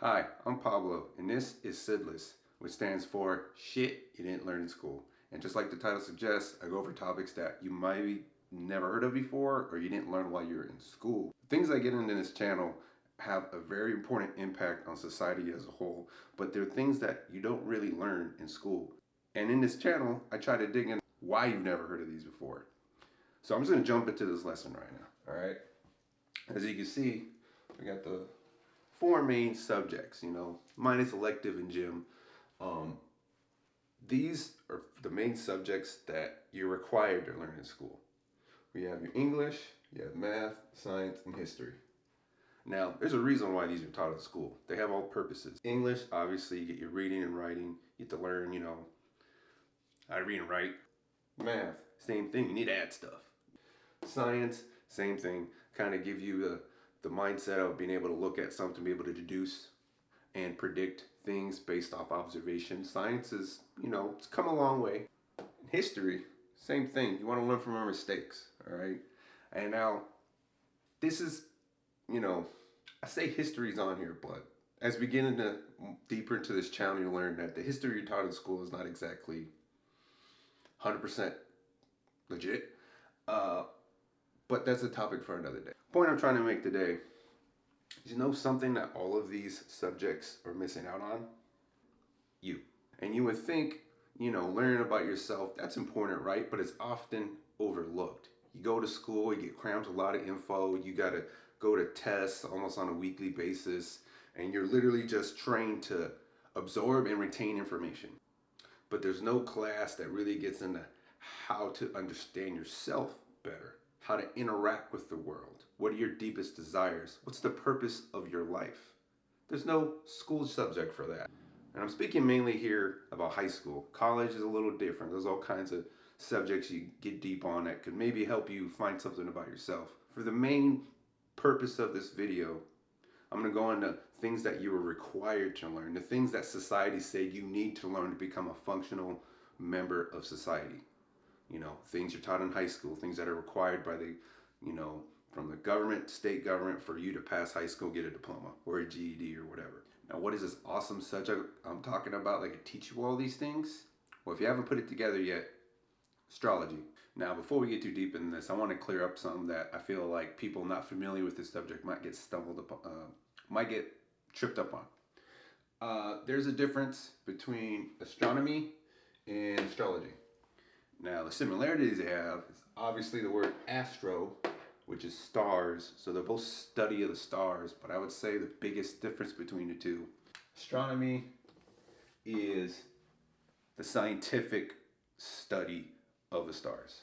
Hi, I'm Pablo, and this is SYDLIS, which stands for Shit You Didn't Learn in School. And just like the title suggests, I go over topics that you might never heard of before or you didn't learn while you were in school. The things I get into this channel have a very important impact on society as a whole, but they're things that you don't really learn in school. And in this channel, I try to dig in why you've never heard of these before. So I'm just going to jump into this lesson right now, all right? As you can see, we got the four main subjects, minus elective and gym. These are the main subjects that you're required to learn in school. We have your English, you have math, science, and history. Now, there's a reason why these are taught at school. They have all purposes. English, obviously, you get your reading and writing. You get to learn, how to read and write. Math, same thing. You need to add stuff. Science, same thing. Kind of give you the mindset of being able to look at something, be able to deduce and predict things based off observation. Science is, it's come a long way. History, same thing. You want to learn from our mistakes, all right? And now, this is, I say history's on here, but as we get into deeper into this channel, you learn that the history you're taught in school is not exactly 100% legit. But that's a topic for another day. The point I'm trying to make today is something that all of these subjects are missing out on? You. And you would think, learning about yourself, that's important, right? But it's often overlooked. You go to school, you get crammed with a lot of info, you gotta go to tests almost on a weekly basis, and you're literally just trained to absorb and retain information. But there's no class that really gets into how to understand yourself better, how to interact with the world. What are your deepest desires? What's the purpose of your life? There's no school subject for that. And I'm speaking mainly here about high school. College is a little different. There's all kinds of subjects you get deep on that could maybe help you find something about yourself. For the main purpose of this video, I'm going to go into things that you are required to learn, the things that society said you need to learn to become a functional member of society. Things you're taught in high school, things that are required by the, from the government, state government for you to pass high school, get a diploma or a GED or whatever. Now, what is this awesome subject I'm talking about? Like, I teach you all these things? Well, if you haven't put it together yet, astrology. Now, before we get too deep in this, I want to clear up something that I feel like people not familiar with this subject might get might get tripped up on. There's a difference between astronomy and astrology. Now, the similarities they have is obviously the word astro, which is stars. So they're both study of the stars, but I would say the biggest difference between the two. Astronomy is the scientific study of the stars.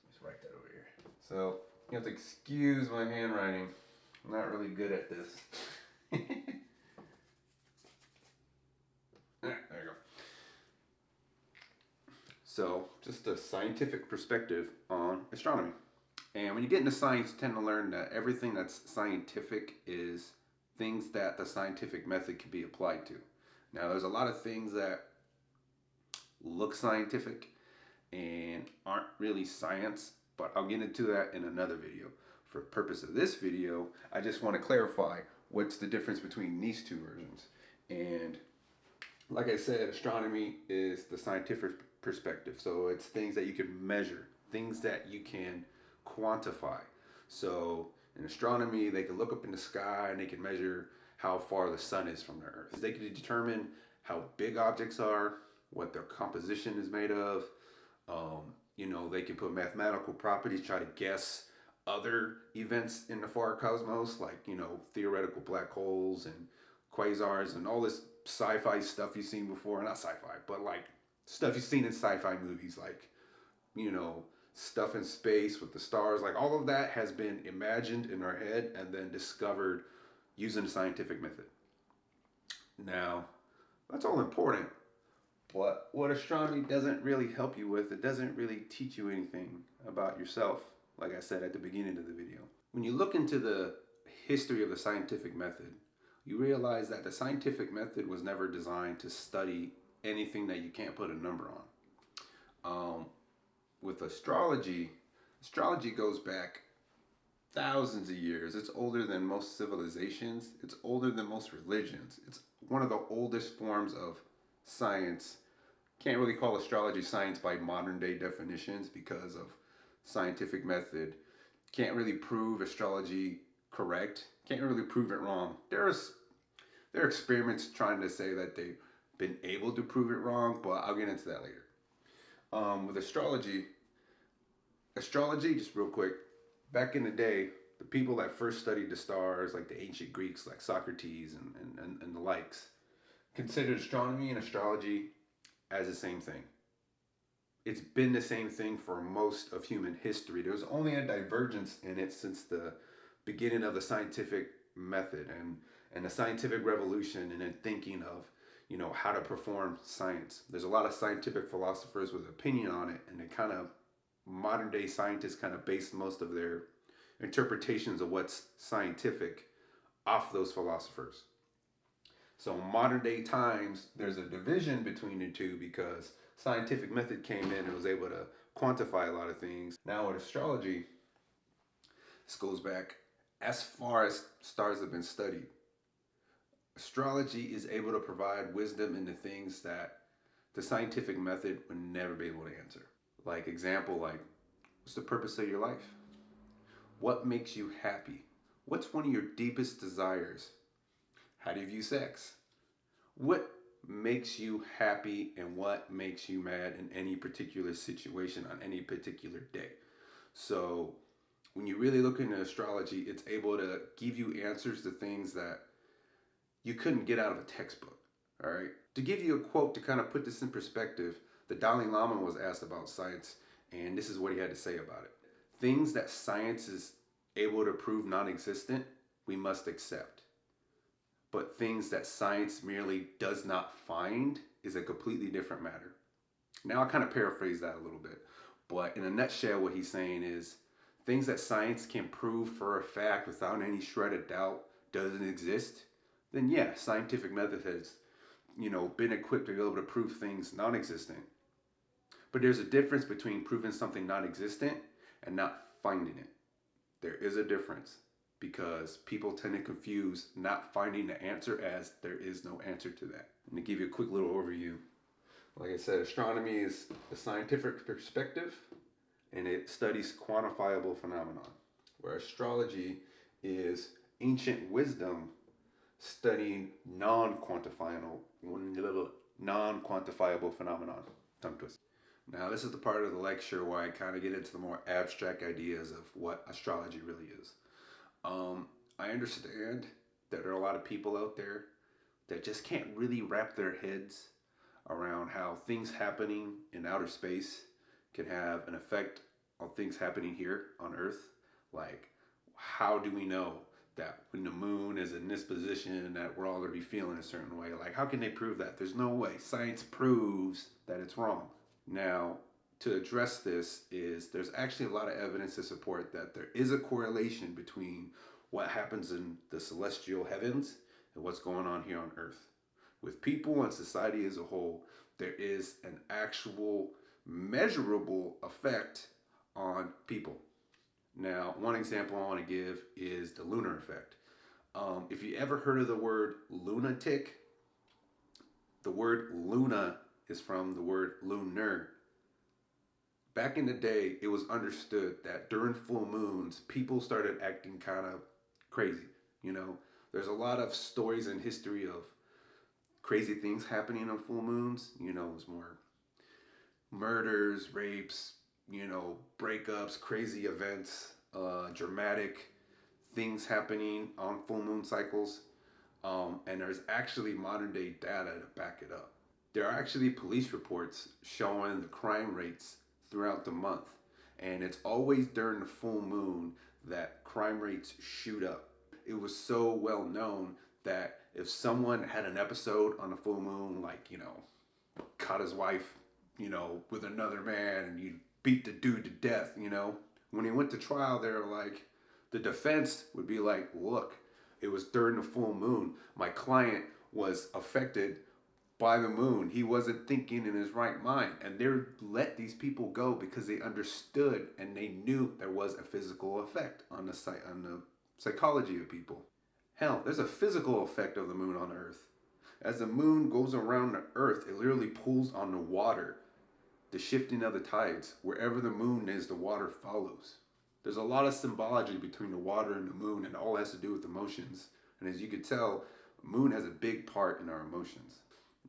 Let's write that over here. So you have to excuse my handwriting. I'm not really good at this. There you go. So, just a scientific perspective on astronomy. And when you get into science, you tend to learn that everything that's scientific is things that the scientific method can be applied to. Now, there's a lot of things that look scientific and aren't really science, but I'll get into that in another video. For the purpose of this video, I just want to clarify what's the difference between these two versions. And like I said, astronomy is the scientific perspective. So it's things that you can measure, things that you can quantify. So in astronomy, they can look up in the sky and they can measure how far the sun is from the earth. They can determine how big objects are, what their composition is made of. They can put mathematical properties, try to guess other events in the far cosmos, like, theoretical black holes and quasars and all this sci-fi stuff you've seen before. Not sci-fi, but like stuff you've seen in sci-fi movies, like, stuff in space with the stars. Like, all of that has been imagined in our head and then discovered using the scientific method. Now, that's all important. But what astronomy doesn't really help you with, it doesn't really teach you anything about yourself, like I said at the beginning of the video. When you look into the history of the scientific method, you realize that the scientific method was never designed to study anything that you can't put a number on. With astrology goes back thousands of years. It's older than most civilizations. It's older than most religions. It's one of the oldest forms of science. Can't really call astrology science by modern day definitions because of scientific method. Can't really prove astrology correct. Can't really prove it wrong. There are experiments trying to say that they've been able to prove it wrong, but I'll get into that later. With astrology, just real quick, back in the day, the people that first studied the stars, like the ancient Greeks, like Socrates and the likes, considered astronomy and astrology as the same thing. It's been the same thing for most of human history. There's only a divergence in it since the beginning of the scientific method and the scientific revolution and then thinking of, how to perform science. There's a lot of scientific philosophers with opinion on it, and they kind of, modern day scientists kind of base most of their interpretations of what's scientific off those philosophers. So in modern day times, there's a division between the two because scientific method came in and was able to quantify a lot of things. Now with astrology, this goes back as far as stars have been studied. Astrology is able to provide wisdom into things that the scientific method would never be able to answer. Like what's the purpose of your life? What makes you happy? What's one of your deepest desires? How do you view sex? What makes you happy and what makes you mad in any particular situation on any particular day? So when you really look into astrology, it's able to give you answers to things that you couldn't get out of a textbook. All right. To give you a quote to kind of put this in perspective, the Dalai Lama was asked about science, and this is what he had to say about it. Things that science is able to prove non-existent, we must accept. But things that science merely does not find is a completely different matter. Now I'll kind of paraphrase that a little bit, but in a nutshell, what he's saying is things that science can prove for a fact without any shred of doubt doesn't exist, then yeah, scientific method has, been equipped to be able to prove things non-existent. But there's a difference between proving something non-existent and not finding it. There is a difference because people tend to confuse not finding the answer as there is no answer to that. And to give you a quick little overview, like I said, astronomy is a scientific perspective and it studies quantifiable phenomenon, where astrology is ancient wisdom studying non-quantifiable phenomenon. Tongue twist. Now, this is the part of the lecture where I kind of get into the more abstract ideas of what astrology really is. I understand that there are a lot of people out there that just can't really wrap their heads around how things happening in outer space can have an effect on things happening here on Earth. Like, how do we know that when the moon is in this position that we're all going to be feeling a certain way? Like, how can they prove that? There's no way. Science proves that it's wrong. Now, to address this there's actually a lot of evidence to support that there is a correlation between what happens in the celestial heavens and what's going on here on Earth. With people and society as a whole, there is an actual measurable effect on people. Now, one example I want to give is the lunar effect. If you ever heard of the word lunatic, the word luna is from the word lunar. Back in the day, it was understood that during full moons, people started acting kind of crazy. There's a lot of stories in history of crazy things happening on full moons. It's more murders, rapes, breakups, crazy events, dramatic things happening on full moon cycles. And there's actually modern day data to back it up. There are actually police reports showing the crime rates throughout the month. And it's always during the full moon that crime rates shoot up. It was so well known that if someone had an episode on the full moon, like, caught his wife, with another man and you beat the dude to death, when he went to trial, they're like, the defense would be like, look, it was during the full moon. My client was affected by the moon. He wasn't thinking in his right mind. And they let these people go because they understood and they knew there was a physical effect on the psychology of people. Hell, there's a physical effect of the moon on Earth. As the moon goes around the Earth, it literally pulls on the water, the shifting of the tides. Wherever the moon is, the water follows. There's a lot of symbology between the water and the moon, and it all has to do with emotions. And as you can tell, the moon has a big part in our emotions.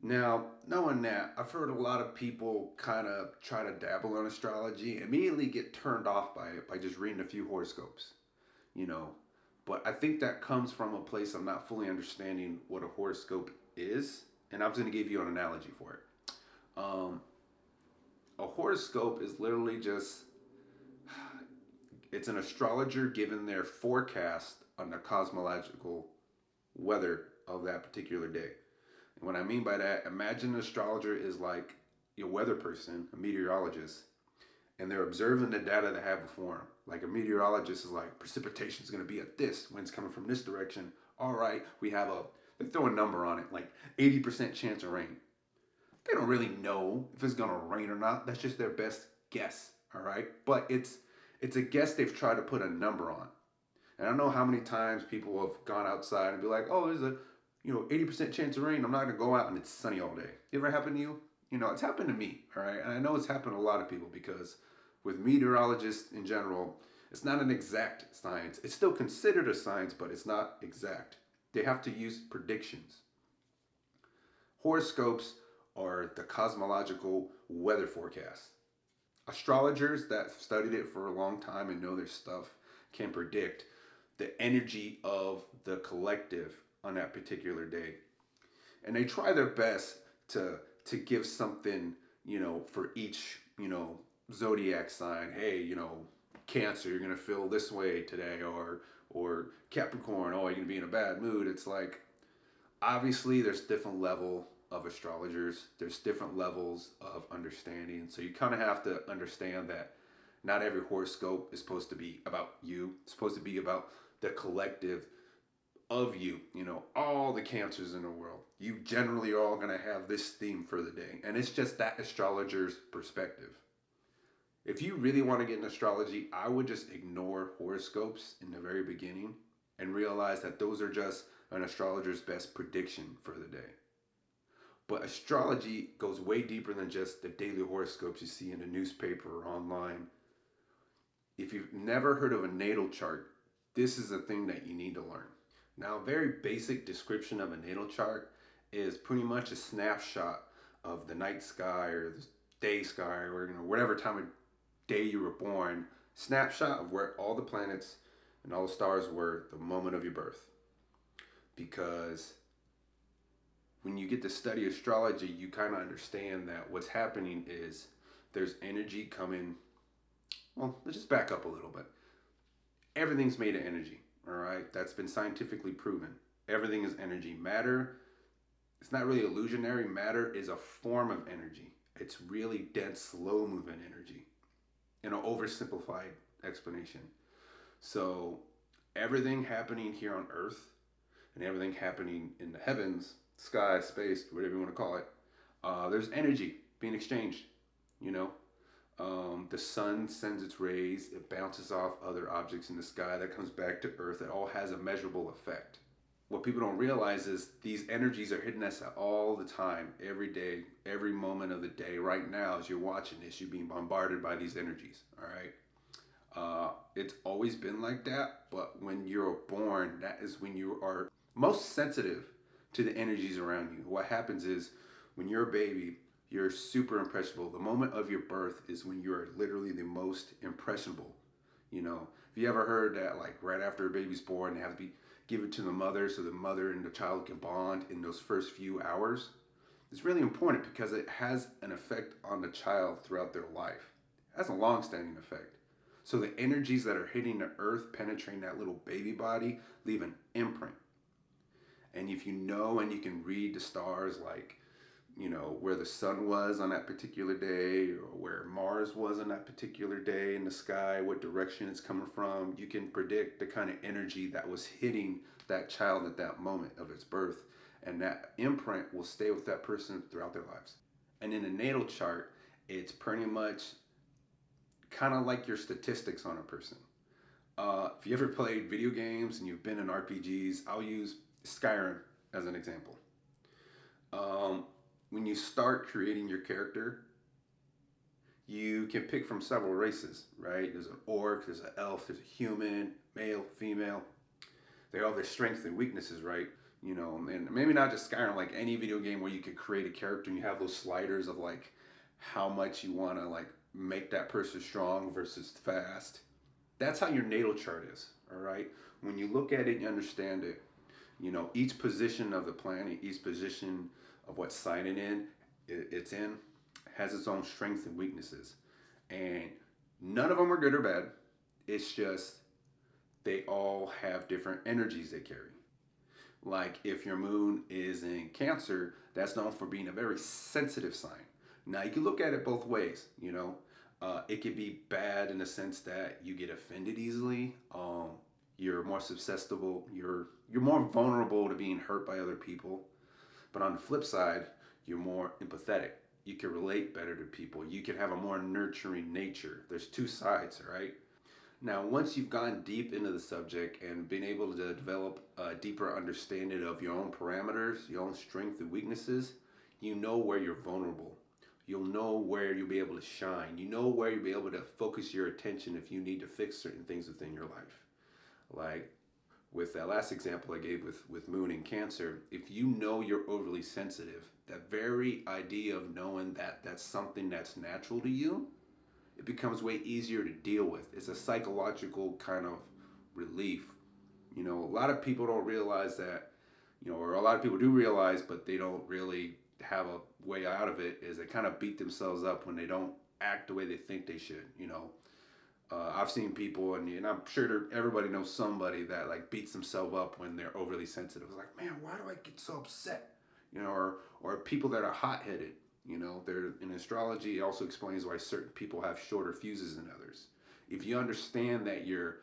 Now, knowing that, I've heard a lot of people kind of try to dabble in astrology, immediately get turned off by it by just reading a few horoscopes, you know. But I think that comes from a place of not fully understanding what a horoscope is, and I'm just going to give you an analogy for it. A horoscope is literally just, it's an astrologer giving their forecast on the cosmological weather of that particular day. And what I mean by that, imagine an astrologer is like your weather person, a meteorologist, and they're observing the data they have before them. Like a meteorologist is like, precipitation is going to be at this, wind's coming from this direction. All right, they throw a number on it, like 80% chance of rain. They don't really know if it's going to rain or not. That's just their best guess, all right? But it's a guess they've tried to put a number on. And I don't know how many times people have gone outside and be like, oh, there's a 80% chance of rain. I'm not going to go out and it's sunny all day. It ever happened to you? It's happened to me, all right? And I know it's happened to a lot of people because with meteorologists in general, it's not an exact science. It's still considered a science, but it's not exact. They have to use predictions. Horoscopes are the cosmological weather forecast. Astrologers that studied it for a long time and know their stuff can predict the energy of the collective on that particular day. And they try their best to give something, for each, zodiac sign. Hey, Cancer, you're gonna feel this way today, or Capricorn, oh, you're gonna be in a bad mood. It's like, obviously there's different level of astrologers, there's different levels of understanding. So you kind of have to understand that not every horoscope is supposed to be about you. It's supposed to be about the collective of you, all the Cancers in the world. You generally are all going to have this theme for the day. And it's just that astrologer's perspective. If you really want to get in astrology, I would just ignore horoscopes in the very beginning and realize that those are just an astrologer's best prediction for the day. But astrology goes way deeper than just the daily horoscopes you see in the newspaper or online. If you've never heard of a natal chart, this is a thing that you need to learn. Now, a very basic description of a natal chart is pretty much a snapshot of the night sky or the day sky or whatever time of day you were born, snapshot of where all the planets and all the stars were the moment of your birth. Because when you get to study astrology, you kind of understand that what's happening is there's energy coming. Well, let's just back up a little bit. Everything's made of energy, all right? That's been scientifically proven. Everything is energy. Matter, it's not really illusionary. Matter is a form of energy. It's really dense, slow-moving energy in an oversimplified explanation. So everything happening here on Earth and everything happening in the heavens, sky, space, whatever you want to call it, there's energy being exchanged, The sun sends its rays, it bounces off other objects in the sky, that comes back to Earth. It all has a measurable effect. What people don't realize is these energies are hitting us all the time, every day, every moment of the day. Right now, as you're watching this, you're being bombarded by these energies, all right? It's always been like that, but when you're born, that is when you are most sensitive to the energies around you. What happens is when you're a baby, you're super impressionable. The moment of your birth is when you're literally the most impressionable. If you ever heard that, like right after a baby's born, they have to be given to the mother so the mother and the child can bond in those first few hours. It's really important because it has an effect on the child throughout their life. It has a long-standing effect. So the energies that are hitting the earth, penetrating that little baby body, leave an imprint. And if you know and you can read the stars, like, where the sun was on that particular day or where Mars was on that particular day in the sky, what direction it's coming from, you can predict the kind of energy that was hitting that child at that moment of its birth. and that imprint will stay with that person throughout their lives. And in a natal chart, it's pretty much kind of like your statistics on a person. If you ever played video games and you've been in RPGs, I'll use Skyrim as an example. When you start creating your character, you can pick from several races, right? There's an orc, there's an elf, there's a human, male, female. They all have their strengths and weaknesses, right? And maybe not just Skyrim, like any video game where you could create a character and you have those sliders of like how much you want to like make that person strong versus fast. That's how your natal chart is, all right? When you look at it and you understand it, each position of the planet, each position of what sign it's in, has its own strengths and weaknesses. And none of them are good or bad. It's just they all have different energies they carry. Like if your moon is in Cancer, that's known for being a very sensitive sign. Now you can look at it both ways. It could be bad in the sense that you get offended easily. You're more susceptible. You're more vulnerable to being hurt by other people. But on the flip side, you're more empathetic. You can relate better to people. You can have a more nurturing nature. There's two sides, right? Now, once you've gone deep into the subject and been able to develop a deeper understanding of your own parameters, your own strengths and weaknesses, you know where you're vulnerable. You'll know where you'll be able to shine. You know where you'll be able to focus your attention if you need to fix certain things within your life. Like with that last example I gave with Moon and Cancer, if you know you're overly sensitive, that very idea of knowing that that's something that's natural to you, it becomes way easier to deal with. It's a psychological kind of relief. A lot of people don't realize that, or a lot of people do realize, but they don't really have a way out of it, is they kind of beat themselves up when they don't act the way they think they should. I've seen people, and I'm sure everybody knows somebody that like beats themselves up when they're overly sensitive. It's like, man, why do I get so upset? Or people that are hot-headed. They're in astrology. It also explains why certain people have shorter fuses than others. If you understand that your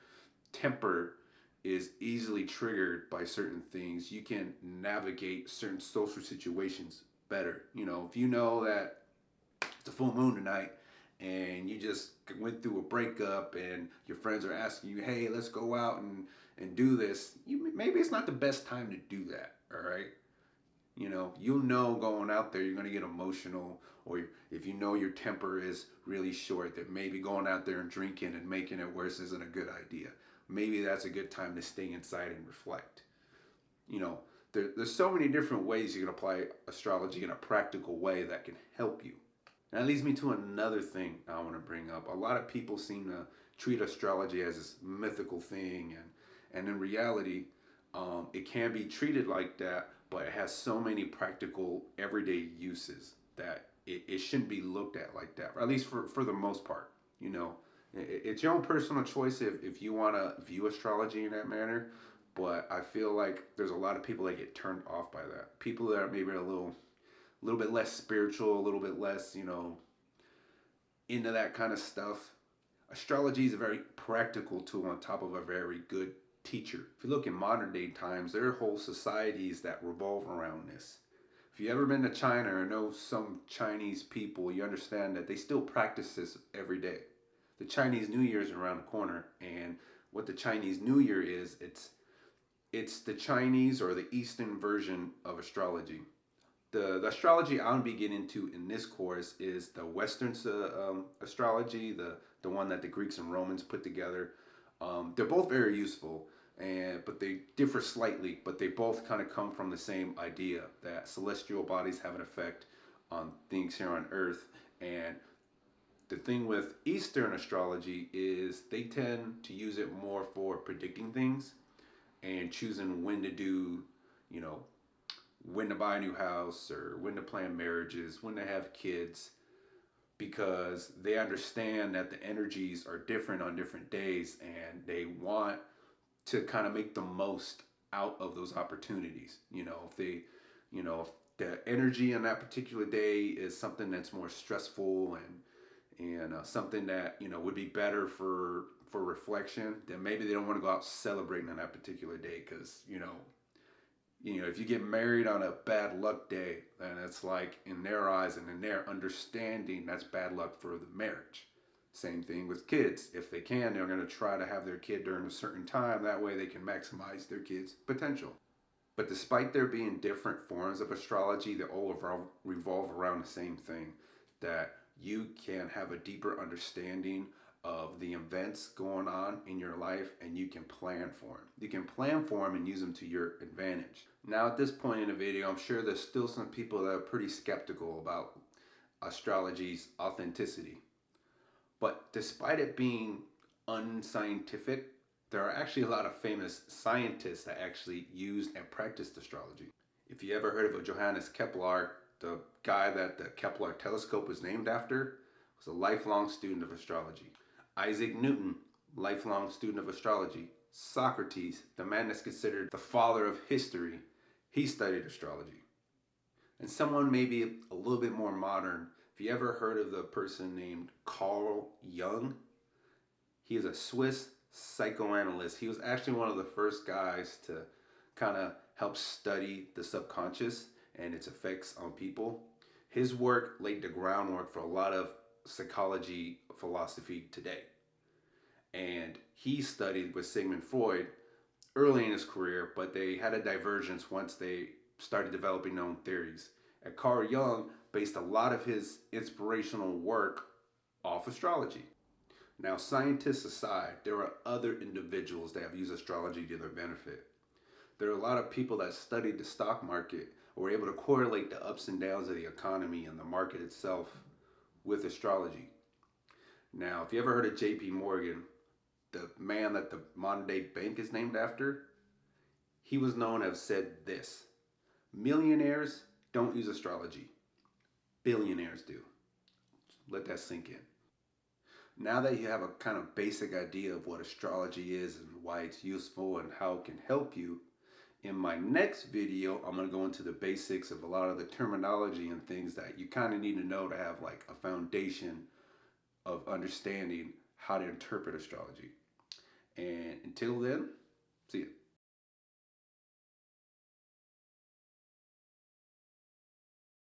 temper is easily triggered by certain things, you can navigate certain social situations better. If you know that it's a full moon tonight and you just went through a breakup and your friends are asking you, hey, let's go out and do this, maybe it's not the best time to do that, all right? You'll know going out there you're going to get emotional, or if you know your temper is really short, that maybe going out there and drinking and making it worse isn't a good idea. Maybe that's a good time to stay inside and reflect. There's so many different ways you can apply astrology in a practical way that can help you. And that leads me to another thing I want to bring up. A lot of people seem to treat astrology as this mythical thing, and in reality, it can be treated like that, but it has so many practical everyday uses that it shouldn't be looked at like that, or at least for the most part. It's your own personal choice if you want to view astrology in that manner, but I feel like there's a lot of people that get turned off by that. People that are maybe a little bit less spiritual, a little bit less, into that kind of stuff. Astrology is a very practical tool on top of a very good teacher. If you look in modern day times, there are whole societies that revolve around this. If you've ever been to China or know some Chinese people, you understand that they still practice this every day. The Chinese New Year is around the corner, and what the Chinese New Year is, it's the Chinese or the Eastern version of astrology. The astrology I'm going to be getting into in this course is the Western astrology, the one that the Greeks and Romans put together. They're both very useful, but they differ slightly, but they both kind of come from the same idea that celestial bodies have an effect on things here on Earth. And the thing with Eastern astrology is they tend to use it more for predicting things and choosing when to do, when to buy a new house or when to plan marriages, when to have kids, because they understand that the energies are different on different days and they want to kind of make the most out of those opportunities. If the energy on that particular day is something that's more stressful and something that, would be better for reflection, then maybe they don't want to go out celebrating on that particular day because, If you get married on a bad luck day, then it's like in their eyes and in their understanding, that's bad luck for the marriage. Same thing with kids. If they can, they're going to try to have their kid during a certain time. That way they can maximize their kid's potential. But despite there being different forms of astrology, they all revolve around the same thing, that you can have a deeper understanding of the events going on in your life, and you can plan for them. You can plan for them and use them to your advantage. Now, at this point in the video, I'm sure there's still some people that are pretty skeptical about astrology's authenticity. But despite it being unscientific, there are actually a lot of famous scientists that actually used and practiced astrology. If you ever heard of Johannes Kepler, the guy that the Kepler telescope was named after, was a lifelong student of astrology. Isaac Newton, lifelong student of astrology. Socrates, the man that's considered the father of history, he studied astrology. And someone maybe a little bit more modern, if you ever heard of the person named Carl Jung, he is a Swiss psychoanalyst. He was actually one of the first guys to kind of help study the subconscious and its effects on people. His work laid the groundwork for a lot of psychology philosophy today. And he studied with Sigmund Freud early in his career, but they had a divergence once they started developing their own theories. And Carl Jung based a lot of his inspirational work off astrology. Now, scientists aside, there are other individuals that have used astrology to their benefit. There are a lot of people that studied the stock market or were able to correlate the ups and downs of the economy and the market itself with astrology. Now, if you ever heard of J.P. Morgan, the man that the modern day bank is named after, he was known to have said this: millionaires don't use astrology, billionaires do. Let that sink in. Now that you have a kind of basic idea of what astrology is and why it's useful and how it can help you, in my next video, I'm going to go into the basics of a lot of the terminology and things that you kind of need to know to have like a foundation of understanding how to interpret astrology. And until then,